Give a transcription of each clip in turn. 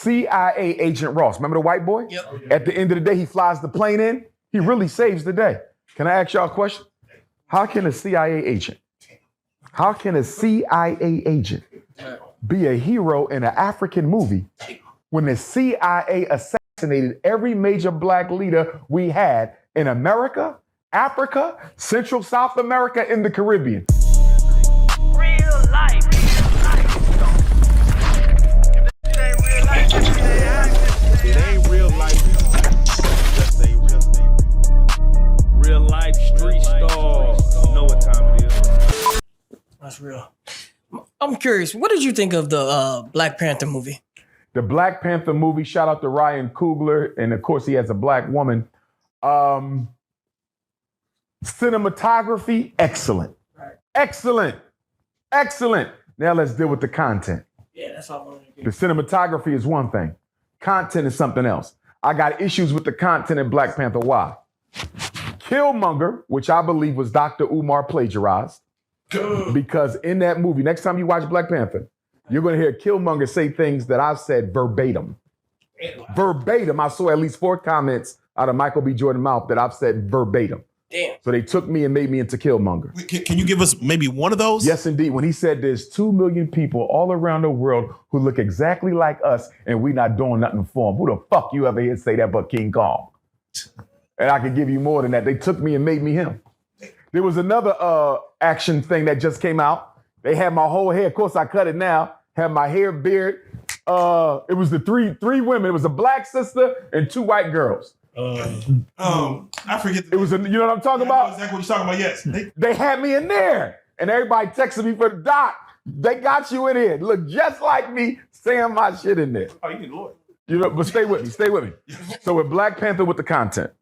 CIA agent Ross. Remember the white boy? Yep. At the end of the day, he flies the plane in. He really saves the day. Can I ask y'all a question? How can a CIA agent be a hero in an African movie when the CIA assassinated every major black leader we had in America, Africa, Central South America, and the Caribbean? Real life. It ain't real life. Just ain't real. Real life street stars. Know what time it is. That's real. I'm curious, what did you think of the Black Panther movie? The Black Panther movie, shout out to Ryan Coogler, and of course he has a black woman. Cinematography, excellent. Right. Excellent. Now let's deal with the content. Yeah, that's all I wanted to The get. cinematography is one thing. Content is something else. I got issues with the content in Black Panther. Why? Killmonger, which I believe was Dr. Umar plagiarized, because in that movie, next time you watch Black Panther, you're going to hear Killmonger say things that I've said verbatim. Verbatim. I saw at least 4 comments out of Michael B. Jordan's mouth that I've said verbatim. Damn. So they took me and made me into Killmonger. Can you give us maybe one of those? Yes, indeed. When he said there's 2 million people all around the world who look exactly like us and we not doing nothing for them. Who the fuck you ever hear say that but King Kong? And I could give you more than that. They took me and made me him. There was another action thing that just came out. They had my whole hair. Of course, I cut it now. Had my hair, beard. It was the three women. It was a black sister and 2 white girls. I forget. It was, you know what I'm talking I know about? exactly what you're talking about. Yes. They had me in there. And everybody texted me for the doc. They got you in here. Look just like me saying my shit in there. Oh, you need a lawyer. You know, but stay with me. So with Black Panther with the content,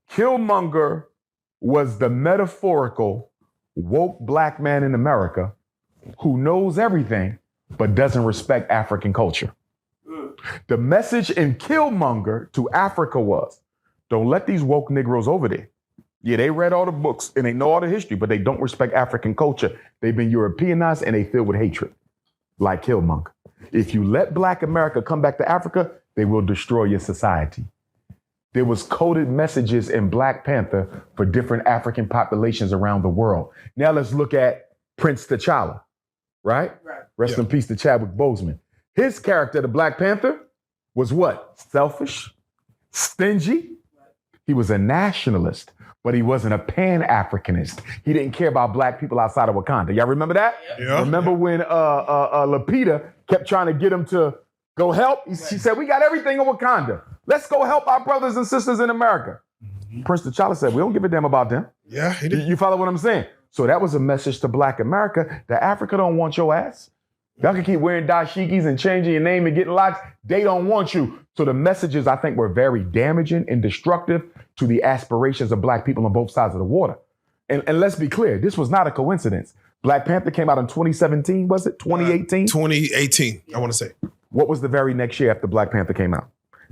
Killmonger was the metaphorical woke black man in America who knows everything but doesn't respect African culture. The message in Killmonger to Africa was, don't let these woke Negroes over there. Yeah, they read all the books and they know all the history, but they don't respect African culture. They've been Europeanized and they filled with hatred, like Killmonger. If you let Black America come back to Africa, they will destroy your society. There was coded messages in Black Panther for different African populations around the world. Now let's look at Prince T'Challa, right? Rest in peace to Chadwick Boseman. His character, the Black Panther, was what? Selfish, stingy. He was a nationalist, but he wasn't a Pan-Africanist. He didn't care about black people outside of Wakanda. Y'all remember that? Yeah. Remember when Lupita kept trying to get him to go help? She said, we got everything in Wakanda. Let's go help our brothers and sisters in America. Prince T'Challa said, we don't give a damn about them. Yeah, he did. You follow what I'm saying? So that was a message to Black America that Africa don't want your ass. Y'all can keep wearing dashikis and changing your name and getting locks. They don't want you. So the messages, I think, were very damaging and destructive to the aspirations of black people on both sides of the water. And let's be clear, this was not a coincidence. Black Panther came out in 2017, was it? 2018? 2018, I want to say. What was the very next year after Black Panther came out?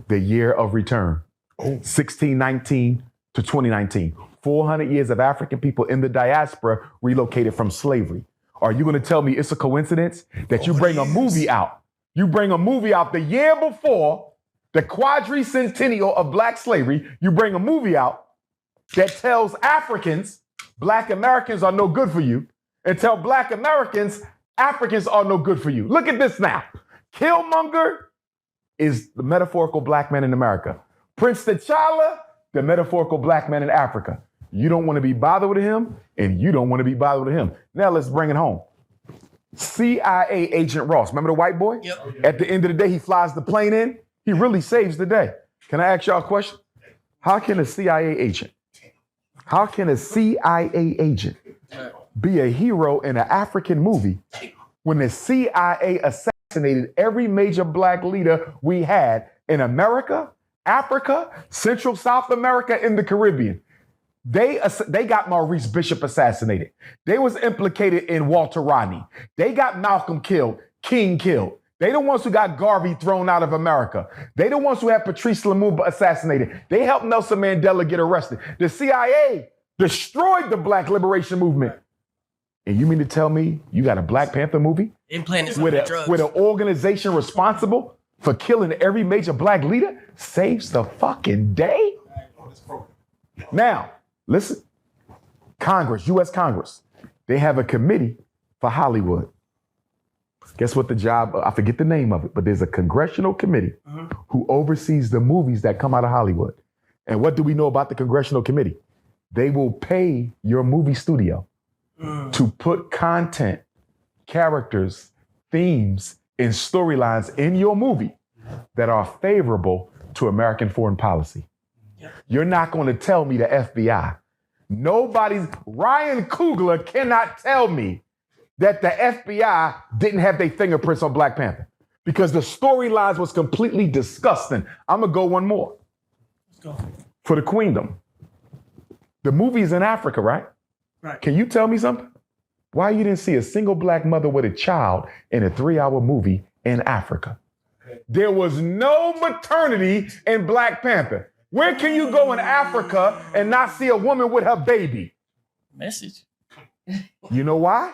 The year of return. 1619 to 2019. 400 years of African people in the diaspora relocated from slavery. Are you going to tell me it's a coincidence that you bring a movie out? You bring a movie out the year before the quadricentennial of black slavery. You bring a movie out that tells Africans, Black Americans are no good for you, and tell Black Americans, Africans are no good for you. Look at this now. Killmonger is the metaphorical black man in America. Prince T'Challa, the metaphorical black man in Africa. You don't want to be bothered with him, and you don't want to be bothered with him. Now let's bring it home. CIA agent Ross, remember the white boy? Yep. At the end of the day, he flies the plane in. He really saves the day. Can I ask y'all a question? How can a CIA agent be a hero in an African movie when the CIA assassinated every major black leader we had in America, Africa, Central South America, and the Caribbean? They got Maurice Bishop assassinated. They was implicated in Walter Rodney. They got Malcolm killed, King killed. They the ones who got Garvey thrown out of America. They the ones who had Patrice Lumumba assassinated. They helped Nelson Mandela get arrested. The CIA destroyed the Black Liberation Movement. And you mean to tell me you got a Black Panther movie Implanted with drugs. an organization responsible for killing every major black leader saves the fucking day? Now, listen, Congress, U.S. Congress, they have a committee for Hollywood. Guess what the job, I forget the name of it, but there's a congressional committee who oversees the movies that come out of Hollywood. And what do we know about the congressional committee? They will pay your movie studio to put content, characters, themes, and storylines in your movie that are favorable to American foreign policy. You're not going to tell me the FBI. Ryan Coogler cannot tell me that the FBI didn't have their fingerprints on Black Panther because the storylines was completely disgusting. I'm going to go one more. Let's go. For the Queendom. The movie's in Africa, right? Right. Can you tell me something? Why you didn't see a single black mother with a child in a 3-hour movie in Africa? There was no maternity in Black Panther. Where can you go in Africa and not see a woman with her baby? Message. You know why?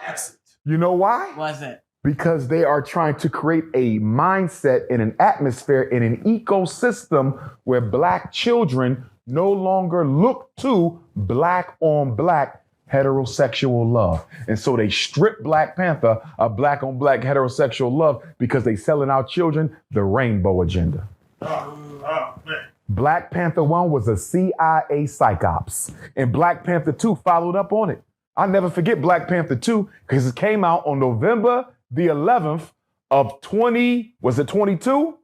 You know why? Why is that? Because they are trying to create a mindset and an atmosphere in an ecosystem where black children no longer look to black on black heterosexual love. And so they strip Black Panther of black on black heterosexual love because they selling our children the rainbow agenda. Black Panther 1 was a CIA psyops, and Black Panther 2 followed up on it. I'll never forget Black Panther 2 because it came out on November the 11th of 22?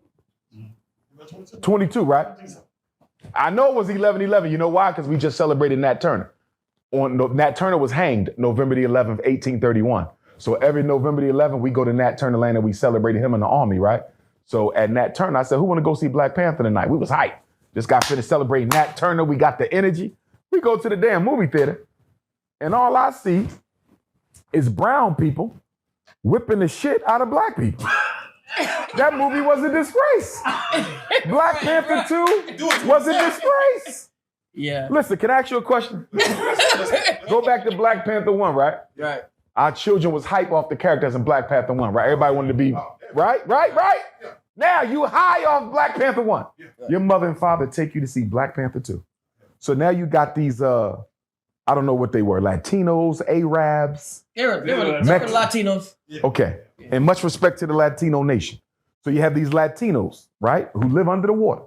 22, right? I know it was 11/11. You know why? Because we just celebrated Nat Turner. Nat Turner was hanged November the 11th, 1831. So every November the 11th, we go to Nat Turner land and we celebrated him in the army, right? So at Nat Turner, I said, who want to go see Black Panther tonight? We was hyped. Just got finished celebrating Nat Turner. We got the energy. We go to the damn movie theater. And all I see is brown people whipping the shit out of black people. That movie was a disgrace. Black Panther 2 was a disgrace. Yeah. Listen, can I ask you a question? Go back to Black Panther 1, right? Right. Our children was hype off the characters in Black Panther 1, right? Everybody wanted to be, right? Now you high off Black Panther 1. Your mother and father take you to see Black Panther 2. So now you got these, I don't know what they were, Latinos, Arabs. They were Latinos. Okay, and much respect to the Latino nation. So you have these Latinos, right, who live under the water.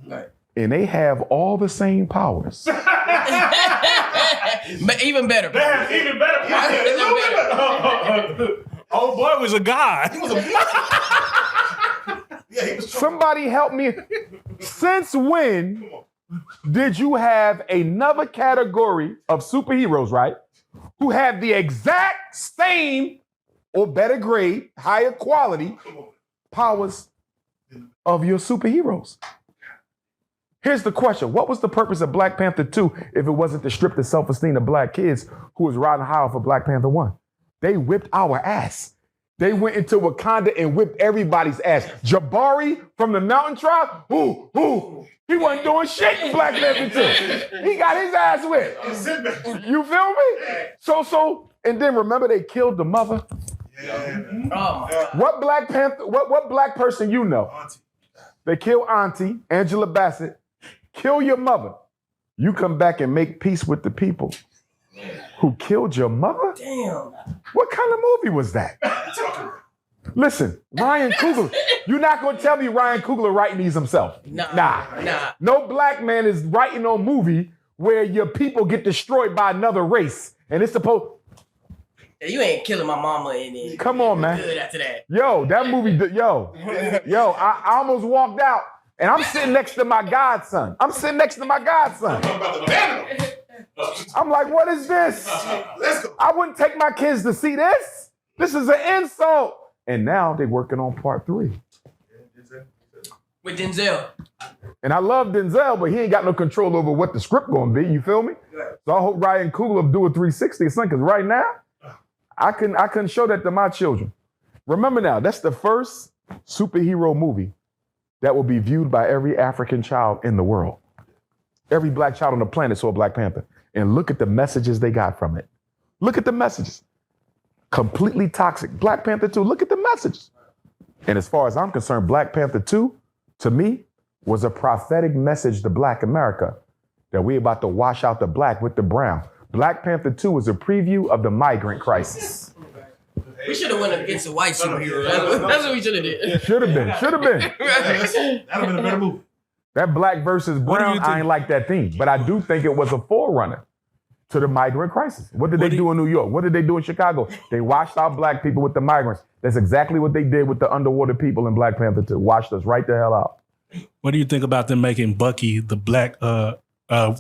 Right. And they have all the same powers. But even better. Even better. Oh boy was a god. He was Somebody help me. Since when did you have another category of superheroes, right, who have the exact same or better grade, higher quality powers of your superheroes? Here's the question. What was the purpose of Black Panther 2 if it wasn't to strip the self-esteem of black kids who was riding high for Black Panther 1? They whipped our ass. They went into Wakanda and whipped everybody's ass. Jabari from the Mountain Tribe, he wasn't doing shit in Black Panther 2. He got his ass whipped. You feel me? So, and then remember they killed the mother? What Black Panther, what black person you know? Auntie. They kill Auntie, Angela Bassett, kill your mother. You come back and make peace with the people who killed your mother? Damn. What kind of movie was that? Listen, Ryan Coogler, you're not going to tell me Ryan Coogler writing these himself. Nah. No black man is writing no movie where your people get destroyed by another race. And it's supposed... You ain't killing my mama and then Come on, man. good after that. Yo, that movie, I almost walked out and I'm sitting next to my godson. I'm like, what is this? Let's go. I wouldn't take my kids to see this. This is an insult. And now they're working on part 3. With Denzel. And I love Denzel, but he ain't got no control over what the script gonna be, you feel me? So I hope Ryan Coogler do a 360 or something, because right now, I couldn't show that to my children. Remember now, that's the first superhero movie that will be viewed by every African child in the world. Every black child on the planet saw Black Panther. And look at the messages they got from it. Look at the messages. Completely toxic. Black Panther 2, look at the messages. And as far as I'm concerned, Black Panther 2, to me, was a prophetic message to Black America that we're about to wash out the black with the brown. Black Panther 2 was a preview of the migrant crisis. We should have went against the white superhero. That's what we should have did. Should have been. That'd have been a better movie. That black versus brown, I ain't like that theme. But I do think it was a forerunner to the migrant crisis. What did they do in New York? What did they do in Chicago? They washed out black people with the migrants. That's exactly what they did with the underwater people in Black Panther 2. Washed us right the hell out. What do you think about them making Bucky the Black, the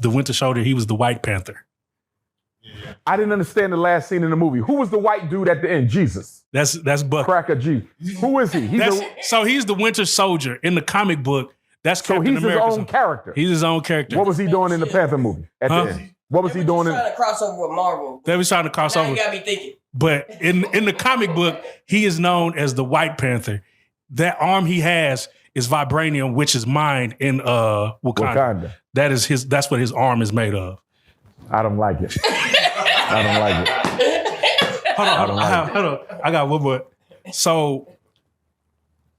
Winter Soldier? He was the White Panther. I didn't understand the last scene in the movie. Who was the white dude at the end? Jesus. That's Bucky. Cracker G. Who is he? So he's the Winter Soldier in the comic book. That's So Captain he's his America's own character. He's his own character. What was he doing in the Panther movie at the end? What was he doing Trying to cross over with Marvel. They was trying to cross Now over. you got me thinking. But in the comic book, he is known as the White Panther. That arm he has is vibranium, which is mined in Wakanda. That's what his arm is made of. I don't like it. I don't like it. Hold on. I got one more. So,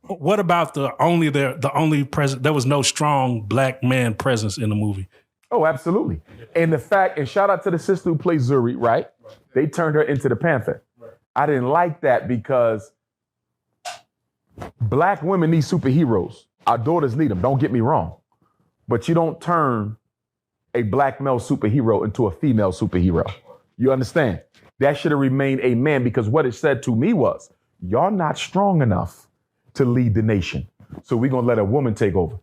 what about the only presence? There was no strong black man presence in the movie. Oh, absolutely. And the fact, and shout out to the sister who plays Zuri, right? They turned her into the Panther. I didn't like that because black women need superheroes. Our daughters need them, don't get me wrong. But you don't turn a black male superhero into a female superhero. You understand? That should have remained a man because what it said to me was, y'all not strong enough to lead the nation. So we're going to let a woman take over.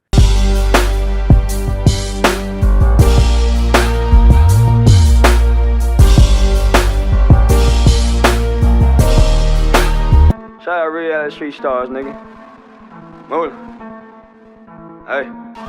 Shout out Reallyfe Street Starz, nigga. Move. Hey.